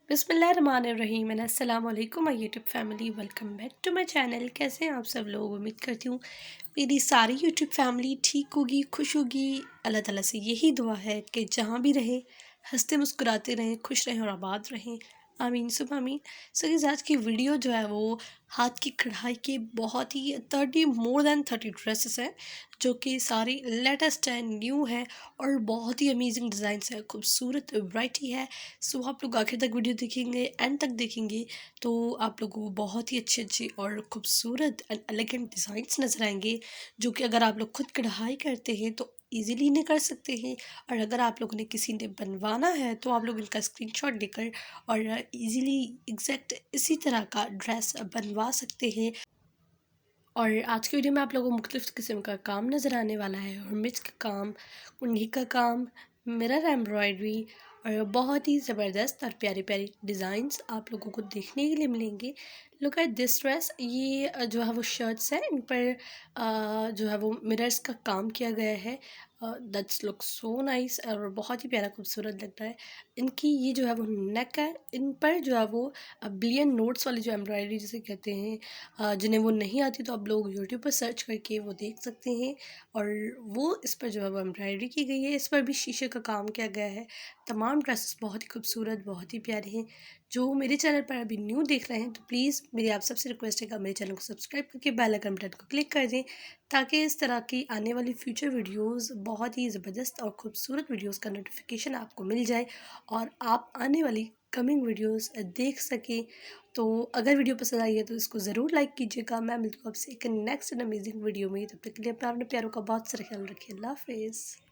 बिस्मिल्लाहिर्रहमानिर्रहीम एंड अस्सलाम वालेकुम my YouTube family. Welcome back to my channel. कैसे हैं आप सब लोग? उम्मीद करती हूँ मेरी सारी यूट्यूब फैमिली ठीक होगी, खुश होगी। अल्लाह ताला से यही दुआ है कि जहाँ भी रहें हंसते मुस्कुराते रहें, खुश रहें और आबाद रहें। आमीन सुबह आमीन। सो गाइस, आज की वीडियो जो है वो हाथ की कढ़ाई के बहुत ही 30 ड्रेसेस हैं जो कि सारी लेटेस्ट है, न्यू है और बहुत ही अमेजिंग डिज़ाइंस है, खूबसूरत वैरायटी है। सो आप लोग आखिर तक वीडियो देखेंगे, एंड तक देखेंगे तो आप लोगों को बहुत ही अच्छे अच्छे और खूबसूरत एंड एलिगेंट डिज़ाइंस नज़र आएंगे, जो कि अगर आप लोग खुद कढ़ाई करते हैं तो इजीली इन्हें कर सकते हैं। और अगर आप लोगों ने किसी ने बनवाना है तो आप लोग इनका स्क्रीनशॉट लेकर और इजीली एग्जैक्ट इसी तरह का ड्रेस बनवा सकते हैं। और आज की वीडियो में आप लोगों को मुख्तलिफ़ किस्म का काम नज़र आने वाला है। हर्मिट्स का काम, कुंडी का काम, मिरर एम्ब्रॉयडरी और बहुत ही ज़बरदस्त और प्यारी प्यारी डिज़ाइंस आप लोगों को देखने के लिए मिलेंगे। Look at this dress. ये जो है वो शर्ट्स हैं, इन पर जो है वो मिरर्स का काम किया गया है। दैट्स लुक सो नाइस और बहुत ही प्यारा खूबसूरत लग रहा है। इनकी ये जो है वो नेक है, इन पर जो है वो बिलियन नोट्स वाली जो एम्ब्रॉयडरी जिसे कहते हैं, जिन्हें वो नहीं आती तो आप लोग यूट्यूब पर सर्च करके वो देख सकते हैं। और वो इस पर जो है वो एम्ब्रॉयडरी की गई है, इस पर भी शीशे का काम किया गया है। तमाम ड्रेसेस बहुत ही खूबसूरत, बहुत ही प्यारे हैं। जो मेरे चैनल पर अभी न्यू देख रहे हैं तो प्लीज़ मेरी आप सबसे रिक्वेस्ट है कि आप मेरे चैनल को सब्सक्राइब करके बेल आइकन बटन को क्लिक कर दें, ताकि इस तरह की आने वाली फ्यूचर वीडियोस, बहुत ही ज़बरदस्त और ख़ूबसूरत वीडियोस का नोटिफिकेशन आपको मिल जाए और आप आने वाली कमिंग वीडियोस देख सकें। तो अगर वीडियो पसंद आई है तो इसको ज़रूर लाइक कीजिएगा। मैं मिलती हूँ आपसे एक नेक्स्ट एंड अमेजिंग वीडियो में। तब तक के लिए अपना अपने प्यारों का बहुत सारा ख्याल रखिए। अल्लाह हाफिज़।